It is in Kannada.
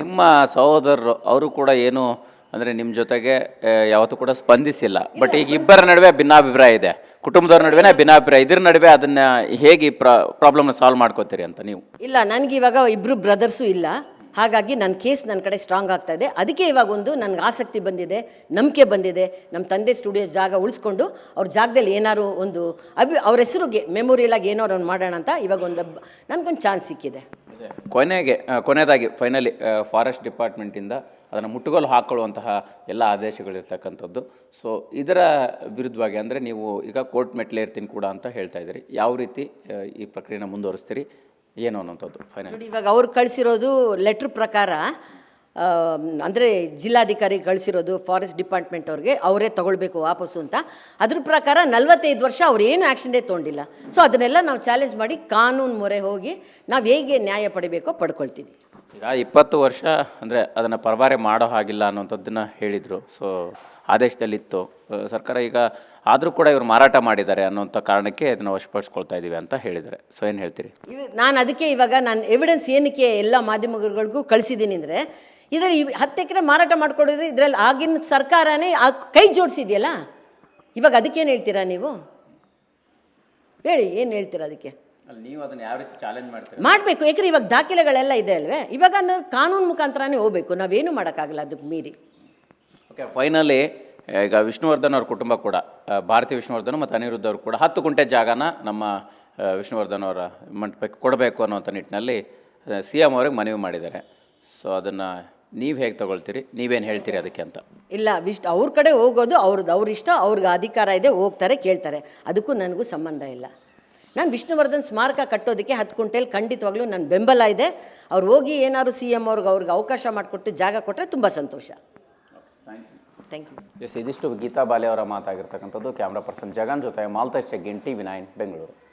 ನಿಮ್ಮ ಸಹೋದರರು ಅವರು ಕೂಡ ಏನು ಅಂದರೆ ನಿಮ್ಮ ಜೊತೆಗೆ ಯಾವತ್ತೂ ಕೂಡ ಸ್ಪಂದಿಸಿಲ್ಲ. ಬಟ್ ಈಗ ಇಬ್ಬರ ನಡುವೆ ಭಿನ್ನಾಭಿಪ್ರಾಯ ಇದೆ, ಕುಟುಂಬದವ್ರ ನಡುವೆ ಭಿನ್ನಾಭಿಪ್ರಾಯ, ಇದ್ರ ನಡುವೆ ಅದನ್ನು ಹೇಗೆ ಈ ಪ್ರಾಬ್ಲಮ್ನ ಸಾಲ್ವ್ ಮಾಡ್ಕೋತೀರಿ ಅಂತ ನೀವು? ಇಲ್ಲ, ನನಗೆ ಇವಾಗ ಇಬ್ಬರು ಬ್ರದರ್ಸು ಇಲ್ಲ, ಹಾಗಾಗಿ ನನ್ನ ಕೇಸ್ ನನ್ನ ಕಡೆ ಸ್ಟ್ರಾಂಗ್ ಆಗ್ತಾ ಇದೆ. ಅದಕ್ಕೆ ಇವಾಗ ಒಂದು ನನಗೆ ಆಸಕ್ತಿ ಬಂದಿದೆ, ನಂಬಿಕೆ ಬಂದಿದೆ. ನಮ್ಮ ತಂದೆ ಸ್ಟುಡಿಯೋ ಜಾಗ ಉಳಿಸ್ಕೊಂಡು ಅವ್ರ ಜಾಗದಲ್ಲಿ ಏನಾದ್ರು ಒಂದು ಅವ್ರ ಹೆಸರುಗೆ ಮೆಮೊರಿಯಲಾಗಿ ಏನಾದ್ರು ಒಂದು ಮಾಡೋಣ ಅಂತ ಇವಾಗ ಒಂದು ನನಗೊಂದು ಚಾನ್ಸ್ ಸಿಕ್ಕಿದೆ. ಕೊನೆಯದಾಗಿ ಫೈನಲಿ ಫಾರೆಸ್ಟ್ ಡಿಪಾರ್ಟ್ಮೆಂಟಿಂದ ಅದನ್ನು ಮುಟ್ಟುಗೋಲು ಹಾಕ್ಕೊಳ್ಳುವಂತಹ ಎಲ್ಲ ಆದೇಶಗಳಿರ್ತಕ್ಕಂಥದ್ದು. ಸೊ ಇದರ ವಿರುದ್ಧವಾಗಿ ಅಂದರೆ ನೀವು ಈಗ ಕೋರ್ಟ್ ಮೆಟ್ಲೇರ್ತೀನಿ ಕೂಡ ಅಂತ ಹೇಳ್ತಾ ಇದ್ದೀರಿ, ಯಾವ ರೀತಿ ಈ ಪ್ರಕ್ರಿಯೆನ ಮುಂದುವರಿಸ್ತೀರಿ ಏನು ಅನ್ನೋಂಥದ್ದು ಫೈನಲ್? ನೋಡಿ, ಇವಾಗ ಅವ್ರು ಕಳಿಸಿರೋದು ಲೆಟ್ರ್ ಪ್ರಕಾರ, ಅಂದರೆ ಜಿಲ್ಲಾಧಿಕಾರಿ ಕಳಿಸಿರೋದು ಫಾರೆಸ್ಟ್ ಡಿಪಾರ್ಟ್ಮೆಂಟ್ ಅವ್ರಿಗೆ, ಅವರೇ ತೊಗೊಳ್ಬೇಕು ವಾಪಸ್ಸು ಅಂತ. ಅದ್ರ ಪ್ರಕಾರ 45 ವರ್ಷ ಅವ್ರು ಏನು ಆ್ಯಕ್ಷನ್ನೇ ತೊಗೊಂಡಿಲ್ಲ. ಸೊ ಅದನ್ನೆಲ್ಲ ನಾವು ಚಾಲೆಂಜ್ ಮಾಡಿ ಕಾನೂನು ಮೊರೆ ಹೋಗಿ ನಾವು ಹೇಗೆ ನ್ಯಾಯ ಪಡಿಬೇಕೋ ಪಡ್ಕೊಳ್ತೀವಿ. ಈಗ 20 ವರ್ಷ ಅಂದರೆ ಅದನ್ನು ಪರಭಾರೆ ಮಾಡೋ ಹಾಗಿಲ್ಲ ಅನ್ನೋಂಥದ್ದನ್ನು ಹೇಳಿದರು. ಸೊ ಆದೇಶದಲ್ಲಿತ್ತು ಸರ್ಕಾರ. ಈಗ ಆದರೂ ಕೂಡ ಇವರು ಮಾರಾಟ ಮಾಡಿದ್ದಾರೆ ಅನ್ನೋಂಥ ಕಾರಣಕ್ಕೆ ಅದನ್ನು ವಶಪಡಿಸ್ಕೊಳ್ತಾ ಇದ್ದೀವಿ ಅಂತ ಹೇಳಿದ್ದಾರೆ. ಸೊ ಏನು ಹೇಳ್ತೀರಿ? ನಾನು ಅದಕ್ಕೆ ಇವಾಗ ನಾನು ಎವಿಡೆನ್ಸ್ ಏನಕ್ಕೆ ಎಲ್ಲ ಮಾಧ್ಯಮಗಳಿಗೂ ಕಳಿಸಿದ್ದೀನಿ ಅಂದರೆ, ಇದರಲ್ಲಿ 10 ಎಕರೆ ಮಾರಾಟ ಮಾಡಿಕೊಡಿದ್ರೆ ಇದರಲ್ಲಿ ಆಗಿನ ಸರ್ಕಾರನೇ ಕೈ ಜೋಡಿಸಿದೆಯಲ್ಲ, ಇವಾಗ ಅದಕ್ಕೇನು ಹೇಳ್ತೀರಾ ನೀವು? ಹೇಳಿ, ಏನು ಹೇಳ್ತೀರಾ ಅದಕ್ಕೆ? ನೀವು ಅದನ್ನು ಯಾವ ರೀತಿ ಚಾಲೆಂಜ್ ಮಾಡ್ತೀರಾ? ಮಾಡಬೇಕು, ಯಾಕಂದರೆ ಇವಾಗ ದಾಖಲೆಗಳೆಲ್ಲ ಇದೆ ಅಲ್ವೇ. ಇವಾಗ ಕಾನೂನು ಮುಖಾಂತರನೇ ಹೋಗಬೇಕು, ನಾವೇನು ಮಾಡೋಕ್ಕಾಗಲ್ಲ ಅದಕ್ಕೆ ಮೀರಿ. ಓಕೆ, ಫೈನಲಿ ಈಗ ವಿಷ್ಣುವರ್ಧನ್ ಅವ್ರ ಕುಟುಂಬ ಕೂಡ, ಭಾರತಿ ವಿಷ್ಣುವರ್ಧನ್ ಮತ್ತು ಅನಿರುದ್ಧ ಅವರು ಕೂಡ 10 ಗುಂಟೆ ಜಾಗನ ನಮ್ಮ ವಿಷ್ಣುವರ್ಧನ್ ಅವರ ಮಂಟಪಕ್ಕೆ ಕೊಡಬೇಕು ಅನ್ನೋಂಥ ನಿಟ್ಟಿನಲ್ಲಿ CM ಅವ್ರಿಗೆ ಮನವಿ ಮಾಡಿದ್ದಾರೆ. ಸೊ ಅದನ್ನು ನೀವು ಹೇಗೆ ತೊಗೊಳ್ತೀರಿ, ನೀವೇನು ಹೇಳ್ತೀರಿ ಅದಕ್ಕೆ ಅಂತ? ಇಲ್ಲ, ಅವ್ರ ಕಡೆ ಹೋಗೋದು ಅವ್ರ ಇಷ್ಟ, ಅವ್ರಿಗೆ ಅಧಿಕಾರ ಇದೆ, ಹೋಗ್ತಾರೆ, ಕೇಳ್ತಾರೆ. ಅದಕ್ಕೂ ನನಗೂ ಸಂಬಂಧ ಇಲ್ಲ. ನಾನು ವಿಷ್ಣುವರ್ಧನ್ ಸ್ಮಾರಕ ಕಟ್ಟೋದಕ್ಕೆ 10 ಗುಂಟೆಲಿ ಖಂಡಿತವಾಗ್ಲೂ ನನ್ನ ಬೆಂಬಲ ಇದೆ. ಅವ್ರು ಹೋಗಿ ಏನಾದ್ರು CM ಅವ್ರಿಗೆ ಅವಕಾಶ ಮಾಡಿಕೊಟ್ಟು ಜಾಗ ಕೊಟ್ಟರೆ ತುಂಬ ಸಂತೋಷ. Thank you. ಎಸ್, ಇದಿಷ್ಟು ಗೀತಾ ಬಾಲೆ ಅವರ ಮಾತಾಗಿರ್ತಕ್ಕಂಥದ್ದು. ಕ್ಯಾಮ್ರಾ ಪರ್ಸನ್ ಜಗನ್ ಜೊತೆ ಮಾಲ್ತೇಶ್ ಚೆಗ್ಗಿನ್, TV9 ಬೆಂಗಳೂರು.